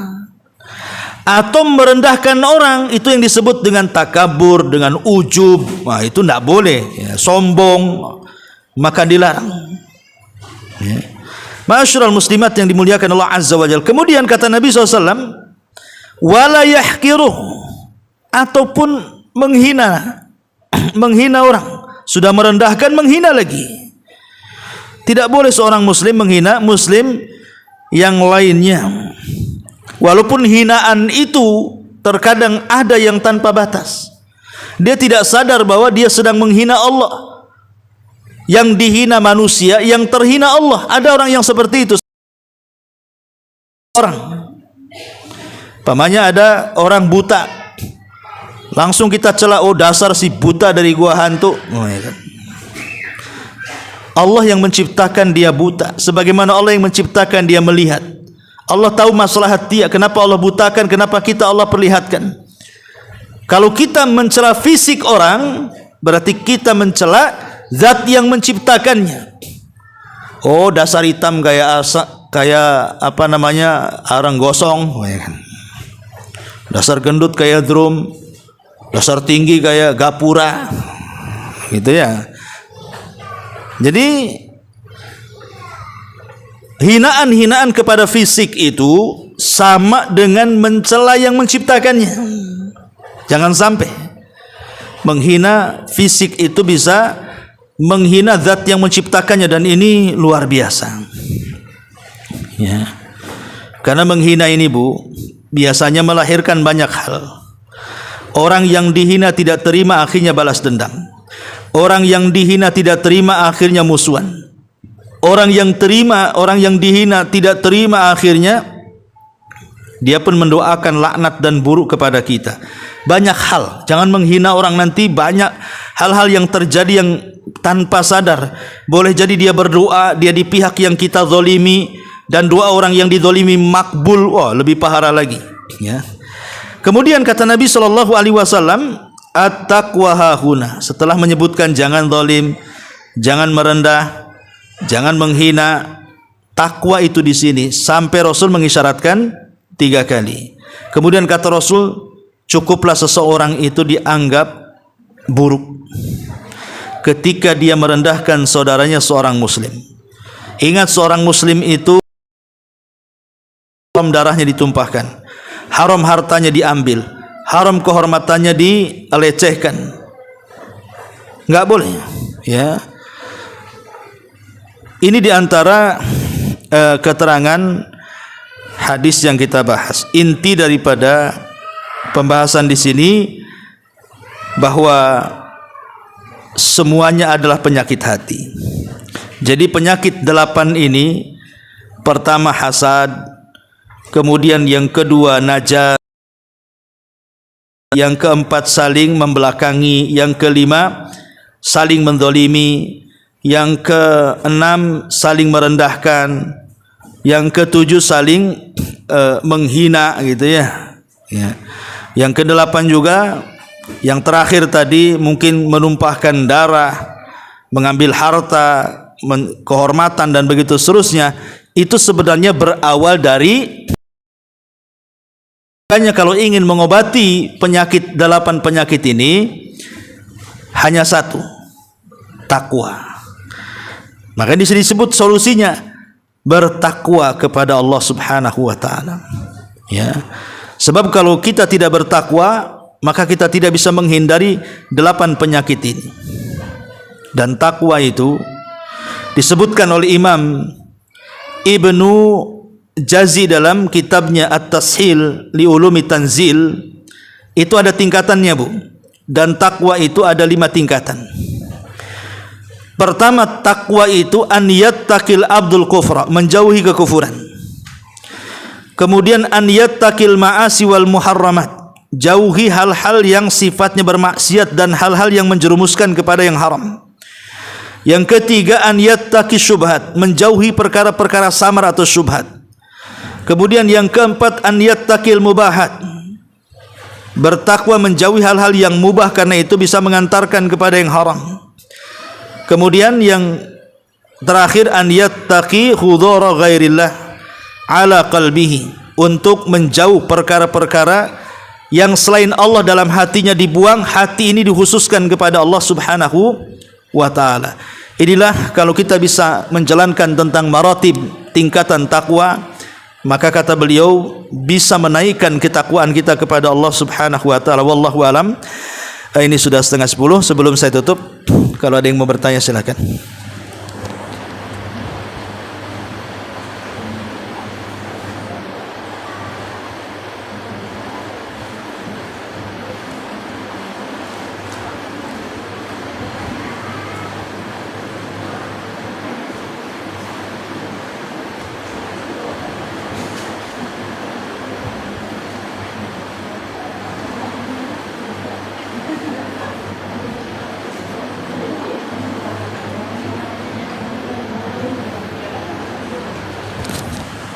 Atau merendahkan orang, itu yang disebut dengan takabur, dengan ujub. Nah, itu tidak boleh, ya, sombong, maka dilarang. Ya. Ma'asyiral muslimat yang dimuliakan Allah Azza wa Jalla. Kemudian kata Nabi SAW, wala yahkiruh, ataupun menghina orang. Sudah merendahkan, menghina lagi. Tidak boleh seorang muslim menghina muslim yang lainnya. Walaupun hinaan itu terkadang ada yang tanpa batas. Dia tidak sadar bahwa dia sedang menghina Allah. Yang dihina manusia, yang terhina Allah. Ada orang yang seperti itu. Orang Pamannya ada orang buta, langsung kita cela, oh dasar si buta dari gua hantu. Oh, ya kan? Allah yang menciptakan dia buta, sebagaimana Allah yang menciptakan dia melihat. Allah tahu maslahat dia, kenapa Allah butakan, kenapa kita Allah perlihatkan. Kalau kita mencela fisik orang, berarti kita mencela zat yang menciptakannya. Oh dasar hitam kayak apa namanya, arang gosong, oh, ya kan? Dasar gendut kayak drum, dasar tinggi kayak gapura, gitu ya. Jadi hinaan-hinaan kepada fisik itu sama dengan mencela yang menciptakannya. Jangan sampai menghina fisik itu bisa menghina zat yang menciptakannya, dan ini luar biasa. Ya. Karena menghina ini, Bu, biasanya melahirkan banyak hal. Orang yang dihina tidak terima, akhirnya balas dendam. Orang yang dihina tidak terima, akhirnya musuhan. Orang yang dihina tidak terima, akhirnya dia pun mendoakan laknat dan buruk kepada kita. Banyak hal, jangan menghina orang, nanti banyak hal-hal yang terjadi yang tanpa sadar. Boleh jadi dia berdoa, dia di pihak yang kita zolimi, dan doa orang yang dizolimi makbul. Wah, lebih parah lagi, ya. Kemudian kata Nabi SAW, at-taqwa hahuna, setelah menyebutkan jangan zalim, jangan merendah, jangan menghina, takwa itu di sini, sampai Rasul mengisyaratkan 3 kali. Kemudian kata Rasul, cukuplah seseorang itu dianggap buruk ketika dia merendahkan saudaranya seorang muslim. Ingat, seorang muslim itu haram darahnya ditumpahkan, haram hartanya diambil, haram kehormatannya dilecehkan. Enggak boleh, ya. Ini diantara keterangan hadis yang kita bahas. Inti daripada pembahasan di sini bahwa semuanya adalah penyakit hati. Jadi penyakit 8 ini, pertama hasad, kemudian yang kedua najah, yang keempat saling membelakangi, yang kelima saling menzalimi, yang keenam saling merendahkan, yang ketujuh saling menghina, gitu ya. Yang kedelapan juga, yang terakhir tadi mungkin menumpahkan darah, mengambil harta, kehormatan, dan begitu seterusnya. Itu sebenarnya berawal dari, makanya kalau ingin mengobati 8 penyakit ini hanya satu, takwa. Maka di sini disebut solusinya bertakwa kepada Allah Subhanahu wa taala. Ya. Sebab kalau kita tidak bertakwa, maka kita tidak bisa menghindari 8 penyakit ini. Dan takwa itu disebutkan oleh Imam Ibnu Jazi dalam kitabnya At-Tashil li Ulumi Tanzil. Itu ada tingkatannya, Bu. Dan takwa itu ada 5 tingkatan. Pertama, takwa itu an yattaqil abdul kufra, menjauhi kekufuran. Kemudian an yattaqil ma'asi wal muharramat, jauhi hal-hal yang sifatnya bermaksiat dan hal-hal yang menjerumuskan kepada yang haram. Yang ketiga, an yattaqi syubhat, menjauhi perkara-perkara samar atau syubhat. Kemudian yang keempat, an yattaqil mubahat, bertakwa menjauhi hal-hal yang mubah karena itu bisa mengantarkan kepada yang haram. Kemudian yang terakhir, an yattaqi hudhura ghairillah ala qalbihi, untuk menjauh perkara-perkara yang selain Allah dalam hatinya dibuang, hati ini dikhususkan kepada Allah Subhanahu wa taala. Inilah kalau kita bisa menjalankan tentang maratib tingkatan takwa, maka kata beliau bisa menaikkan ketakwaan kita kepada Allah Subhanahu wa taala. Wallahu alam. Ini sudah 9:30. Sebelum saya tutup, kalau ada yang mau bertanya silakan.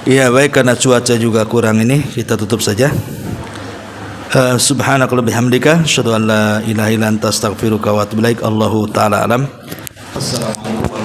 Ya baik, karena cuaca juga kurang ini, kita tutup saja. Subhanakallahumma bihamdika asyhadu an la ilaha illa anta astaghfiruka wa atubu ilaik. Allahu taala alam. Assalamualaikum.